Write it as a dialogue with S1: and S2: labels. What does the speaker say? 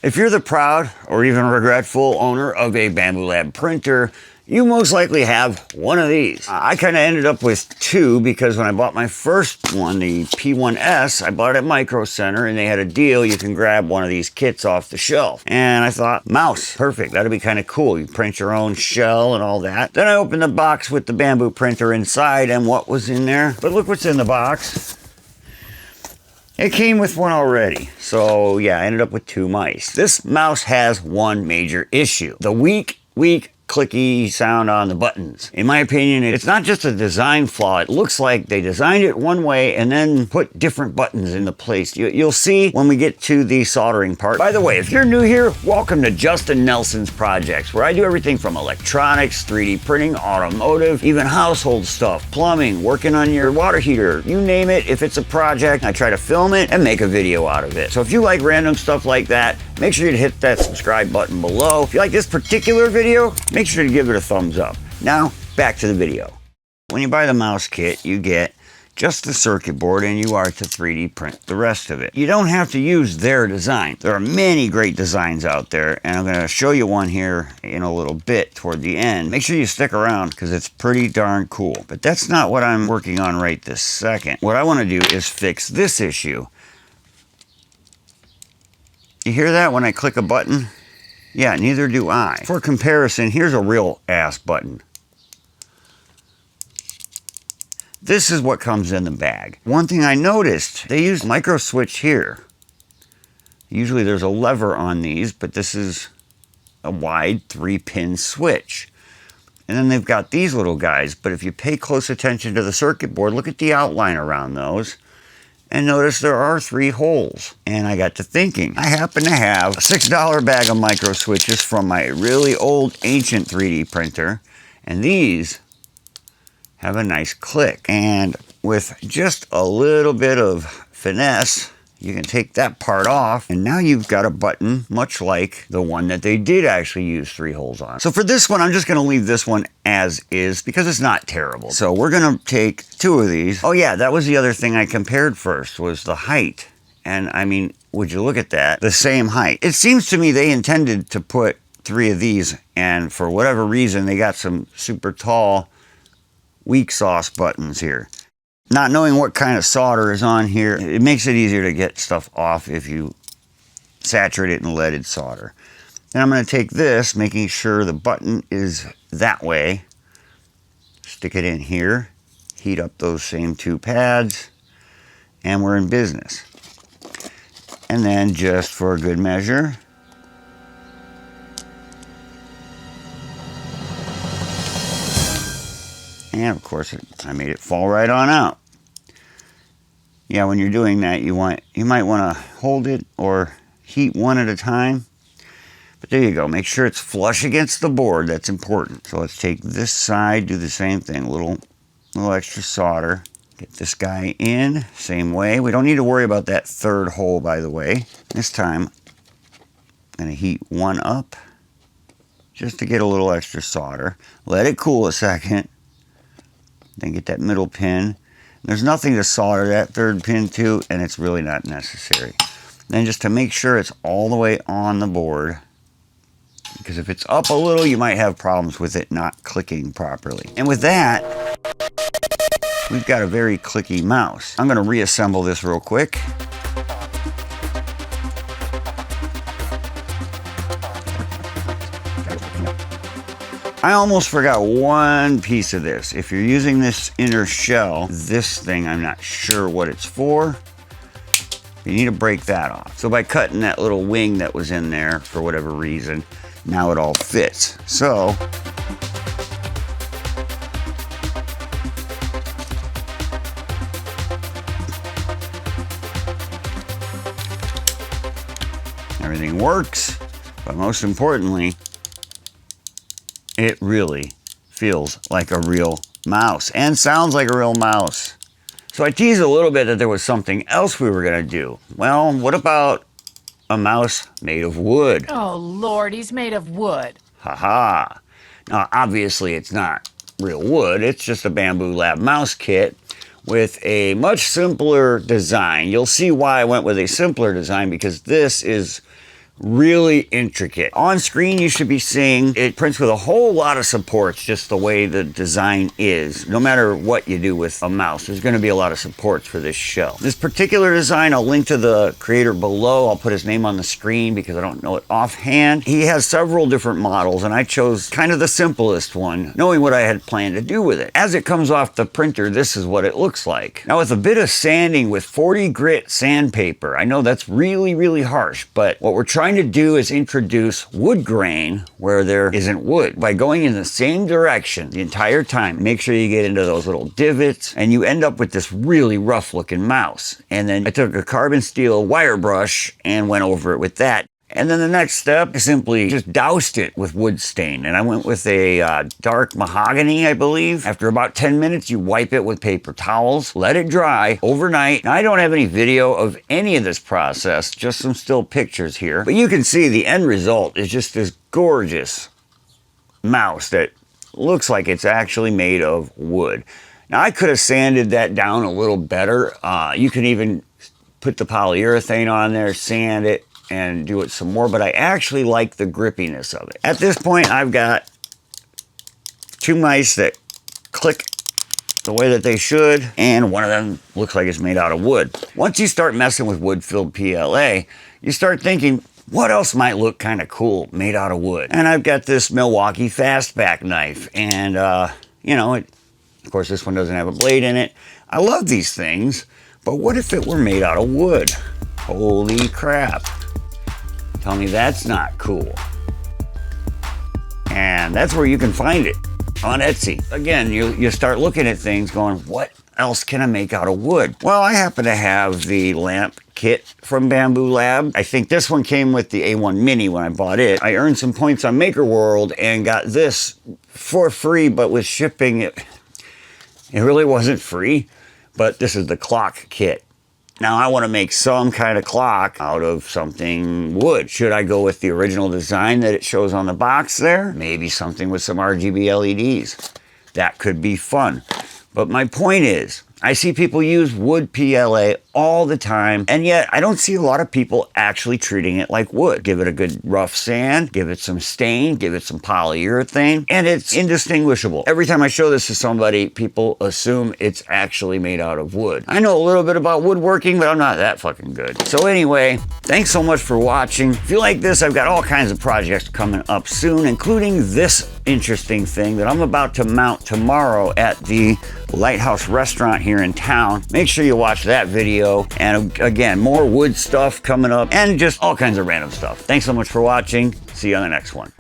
S1: If you're the proud or even regretful owner of a Bambu Lab printer, you most likely have one of these. I kind of ended up with two because when I bought my first one, the P1S, I bought it at Micro Center and they had a deal. You can grab one of these kits off the shelf. And I thought, mouse, perfect. That'd be kind of cool. You print your own shell and all that. Then I opened the box with the Bambu printer inside and what was in there. But look what's in the box. It came with one already, so yeah, I ended up with two mice. This mouse has one major issue. The weak clicky sound on the buttons. In my opinion, it's not just a design flaw. It looks like they designed it one way and then put different buttons into place. You'll see when we get to the soldering part. By the way, if you're new here, welcome to Justin Nelson's Projects, where I do everything from electronics, 3D printing, automotive, even household stuff, plumbing, working on your water heater, you name it. If it's a project, I try to film it and make a video out of it. So if you like random stuff like that, make sure you hit that subscribe button below. If you like this particular video, make sure to give it a thumbs up. Now, back to the video. When you buy the mouse kit, you get just the circuit board and you are to 3D print the rest of it. You don't have to use their design. There are many great designs out there, and I'm going to show you one here in a little bit toward the end. Make sure you stick around because it's pretty darn cool. But that's not what I'm working on right this second. What I want to do is fix this issue. You hear that when I click a button? Yeah, neither do I. For comparison, here's a real ass button. This is what comes in the bag. One thing I noticed, they use micro switch here. Usually there's a lever on these, but this is a wide 3-pin switch. And then they've got these little guys, but if you pay close attention to the circuit board, look at the outline around those. And notice there are 3 holes. And I got to thinking, I happen to have a $6 bag of micro switches from my really old ancient 3D printer. And these have a nice click. And with just a little bit of finesse, you can take that part off, and now you've got a button much like the one that they did actually use 3 holes on. So for this one, I'm just gonna leave this one as is because it's not terrible. So we're gonna take 2 of these. Oh yeah, that was the other thing I compared first, was the height. And I mean, would you look at that? The same height. It seems to me they intended to put 3 of these, and for whatever reason, they got some super tall, weak sauce buttons here. Not knowing what kind of solder is on here, it makes it easier to get stuff off if you saturate it in leaded solder. Then I'm going to take this, making sure the button is that way, stick it in here, heat up those same 2 pads, and we're in business. And then just for a good measure, and of course, I made it fall right on out. Yeah, when you're doing that, you might want to hold it or heat one at a time. But there you go. Make sure it's flush against the board. That's important. So let's take this side, do the same thing. A little extra solder. Get this guy in, same way. We don't need to worry about that 3rd hole, by the way. This time, I'm going to heat one up just to get a little extra solder. Let it cool a second. Then get that middle pin. There's nothing to solder that 3rd pin to, and it's really not necessary. Then just to make sure it's all the way on the board, because if it's up a little, you might have problems with it not clicking properly. And with that, we've got a very clicky mouse. I'm going to reassemble this real quick. I almost forgot one piece of this. If you're using this inner shell, this thing, I'm not sure what it's for. You need to break that off. So by cutting that little wing that was in there for whatever reason, now it all fits. So everything works, but most importantly, it really feels like a real mouse and sounds like a real mouse. So I teased a little bit that there was something else we were gonna do. Well, what about a mouse made of wood?
S2: Oh Lord, he's made of wood.
S1: Haha. Now obviously it's not real wood, it's just a Bambu Lab mouse kit with a much simpler design. You'll see why I went with a simpler design, because this is really intricate. On screen, you should be seeing it prints with a whole lot of supports, just the way the design is. No matter what you do with a mouse, there's going to be a lot of supports for this shell. This particular design, I'll link to the creator below. I'll put his name on the screen because I don't know it offhand. He has several different models, and I chose kind of the simplest one, knowing what I had planned to do with it. As it comes off the printer, this is what it looks like. Now, with a bit of sanding with 40 grit sandpaper, I know that's really, really harsh, but what we're trying to do is introduce wood grain where there isn't wood. By going in the same direction the entire time, make sure you get into those little divots, and you end up with this really rough looking mouse. And then I took a carbon steel wire brush and went over it with that. And then the next step is simply just doused it with wood stain. And I went with a dark mahogany, I believe. After about 10 minutes, you wipe it with paper towels, let it dry overnight. Now, I don't have any video of any of this process, just some still pictures here. But you can see the end result is just this gorgeous mouse that looks like it's actually made of wood. Now, I could have sanded that down a little better. You can even put the polyurethane on there, sand it, and do it some more, but I actually like the grippiness of it. At this point, I've got two mice that click the way that they should, and one of them looks like it's made out of wood. Once you start messing with wood-filled PLA, you start thinking, what else might look kind of cool made out of wood? And I've got this Milwaukee Fastback knife, and you know, of course this one doesn't have a blade in it. I love these things, but what if it were made out of wood? Holy crap. Tell me that's not cool. And that's where you can find it, on Etsy. Again, you start looking at things going, what else can I make out of wood? Well, I happen to have the lamp kit from Bambu Lab. I think this one came with the A1 Mini when I bought it. I earned some points on Maker World and got this for free, but with shipping, it really wasn't free. But this is the clock kit. Now I want to make some kind of clock out of something wood. Should I go with the original design that it shows on the box there? Maybe something with some RGB LEDs. That could be fun. But my point is, I see people use wood PLA all the time, and yet I don't see a lot of people actually treating it like wood. Give it a good rough sand, give it some stain, give it some polyurethane, and it's indistinguishable. Every time I show this to somebody, people assume it's actually made out of wood. I know a little bit about woodworking, but I'm not that fucking good. So anyway, thanks so much for watching. If you like this, I've got all kinds of projects coming up soon, including this interesting thing that I'm about to mount tomorrow at the Lighthouse Restaurant here in town. Make sure you watch that video. And again, more wood stuff coming up and just all kinds of random stuff. Thanks so much for watching. See you on the next one.